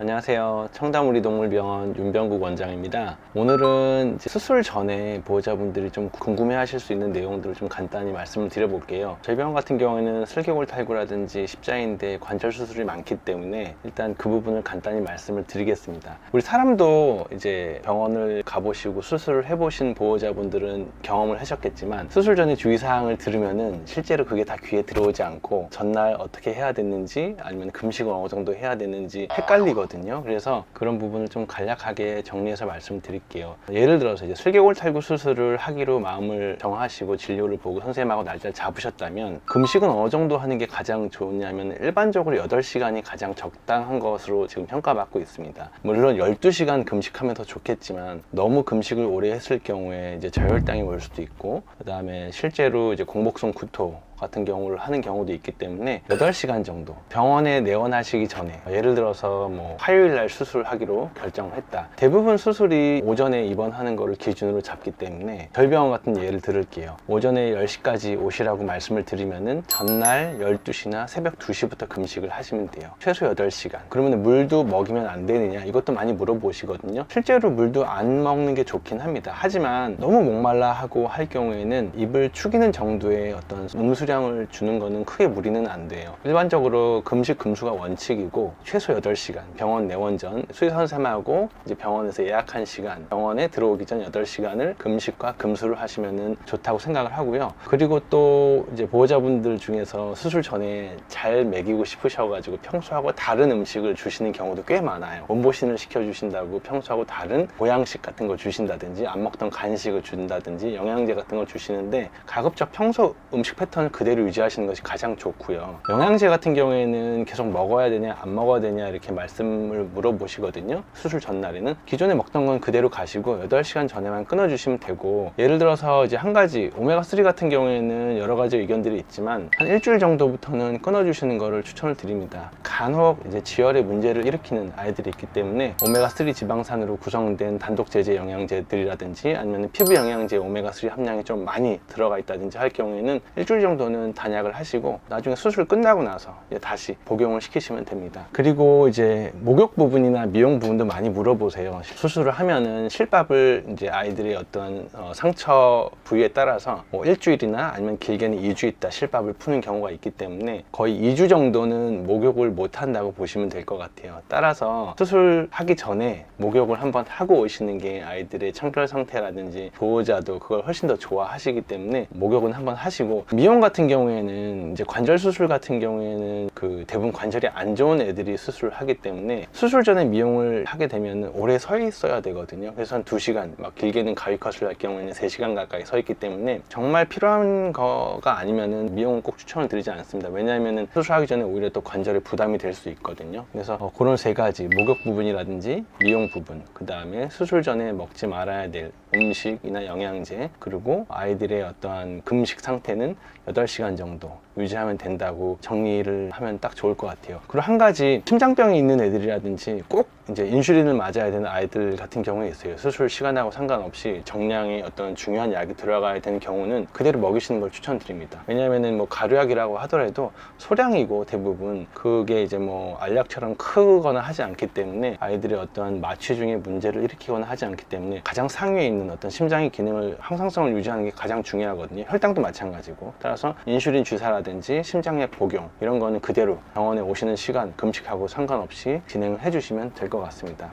안녕하세요. 청담우리동물병원 윤병국 원장입니다. 오늘은 수술 전에 보호자분들이 좀 궁금해 하실 수 있는 내용들을 좀 간단히 말씀을 드려볼게요. 저희 병원 같은 경우에는 슬개골 탈구라든지 십자인대 관절 수술이 많기 때문에 일단 그 부분을 간단히 말씀을 드리겠습니다. 우리 사람도 이제 병원을 가보시고 수술을 해보신 보호자분들은 경험을 하셨겠지만 수술 전에 주의사항을 들으면은 실제로 그게 다 귀에 들어오지 않고 전날 어떻게 해야 됐는지 아니면 금식을 어느 정도 해야 됐는지 헷갈리거든요. 그래서 그런 부분을 좀 간략하게 정리해서 말씀드릴게요. 예를 들어서 이제 슬개골 탈구 수술을 하기로 마음을 정하시고 진료를 보고 선생님하고 날짜를 잡으셨다면 금식은 어느 정도 하는 게 가장 좋냐면 일반적으로 8시간이 가장 적당한 것으로 지금 평가받고 있습니다. 물론 12시간 금식하면 더 좋겠지만 너무 금식을 오래 했을 경우에 이제 저혈당이 올 수도 있고 그 다음에 실제로 이제 공복성 구토 같은 경우를 하는 경우도 있기 때문에 8시간 정도 병원에 내원하시기 전에 예를 들어서 뭐 화요일날 수술하기로 결정을 했다. 대부분 수술이 오전에 입원하는 거를 기준으로 잡기 때문에 저희 병원 같은 예를 들을게요. 오전에 10시까지 오시라고 말씀을 드리면은 전날 12시나 새벽 2시부터 금식을 하시면 돼요. 최소 8시간. 그러면 물도 먹이면 안 되느냐 이것도 많이 물어보시거든요. 실제로 물도 안 먹는 게 좋긴 합니다. 하지만 너무 목말라 하고 할 경우에는 입을 축이는 정도의 어떤 음수량을 주는 거는 크게 무리는 안 돼요. 일반적으로 금식 금수가 원칙이고 최소 8시간 병원 내원 전 수의사 선생님하고 이제 병원에서 예약한 시간 병원에 들어오기 전 8시간을 금식과 금수를 하시면 좋다고 생각을 하고요. 그리고 또 이제 보호자분들 중에서 수술 전에 잘 먹이고 싶으셔가지고 평소하고 다른 음식을 주시는 경우도 꽤 많아요. 몸보신을 시켜주신다고 평소하고 다른 보양식 같은 걸 주신다든지 안 먹던 간식을 준다든지 영양제 같은 걸 주시는데 가급적 평소 음식 패턴을 그대로 유지하시는 것이 가장 좋고요. 영양제 같은 경우에는 계속 먹어야 되냐 안 먹어야 되냐 이렇게 말씀을 물어보시거든요. 수술 전날에는 기존에 먹던 건 그대로 가시고 8시간 전에만 끊어주시면 되고 예를 들어서 이제 한 가지 오메가3 같은 경우에는 여러 가지 의견들이 있지만 한 일주일 정도부터는 끊어주시는 거를 추천을 드립니다. 간혹 이제 지혈의 문제를 일으키는 아이들이 있기 때문에 오메가3 지방산으로 구성된 단독 제제 영양제들이라든지 아니면 피부 영양제 오메가3 함량이 좀 많이 들어가 있다든지 할 경우에는 일주일 정도는 단약을 하시고 나중에 수술 끝나고 나서 이제 다시 복용을 시키시면 됩니다. 그리고 이제 목욕 부분이나 미용 부분도 많이 물어보세요. 수술을 하면은 실밥을 이제 아이들의 어떤 상처 부위에 따라서 뭐 일주일이나 아니면 길게는 2주 있다 실밥을 푸는 경우가 있기 때문에 거의 2주 정도는 목욕을 못 한다고 보시면 될 것 같아요. 따라서 수술하기 전에 목욕을 한번 하고 오시는 게 아이들의 청결 상태라든지 보호자도 그걸 훨씬 더 좋아하시기 때문에 목욕은 한번 하시고 미용 같은 경우에는 이제 관절 수술 같은 경우에는 그 대부분 관절이 안 좋은 애들이 수술을 하기 때문에 수술 전에 미용을 하게 되면 오래 서 있어야 되거든요. 그래서 한 2시간 막 길게는 가위컷을 할 경우에는 3시간 가까이 서 있기 때문에 정말 필요한 거가 아니면은 미용은 꼭 추천을 드리지 않습니다. 왜냐하면은 수술하기 전에 오히려 또 관절에 부담이 될 수 있거든요. 그래서 그런 3가지 목욕 부분이라든지 미용 부분 그 다음에 수술 전에 먹지 말아야 될 음식이나 영양제 그리고 아이들의 어떠한 금식 상태는 8시간 정도 유지하면 된다고 정리를 하면 딱 좋을 것 같아요. 그리고 한 가지 심장병이 있는 애들이라든지 꼭 이제 인슐린을 맞아야 되는 아이들 같은 경우에 있어요. 수술 시간하고 상관없이 정량의 어떤 중요한 약이 들어가야 되는 경우는 그대로 먹이시는 걸 추천드립니다. 왜냐하면은 뭐 가루약이라고 하더라도 소량이고 대부분 그게 이제 뭐 알약처럼 크거나 하지 않기 때문에 아이들의 어떠한 마취 중에 문제를 일으키거나 하지 않기 때문에 가장 상위에 있는 어떤 심장의 기능을 항상성을 유지하는 게 가장 중요하거든요. 혈당도 마찬가지고 따라서 인슐린 주사라든지 심장약 복용 이런 거는 그대로 병원에 오시는 시간 금식하고 상관없이 진행을 해주시면 될 것 같습니다.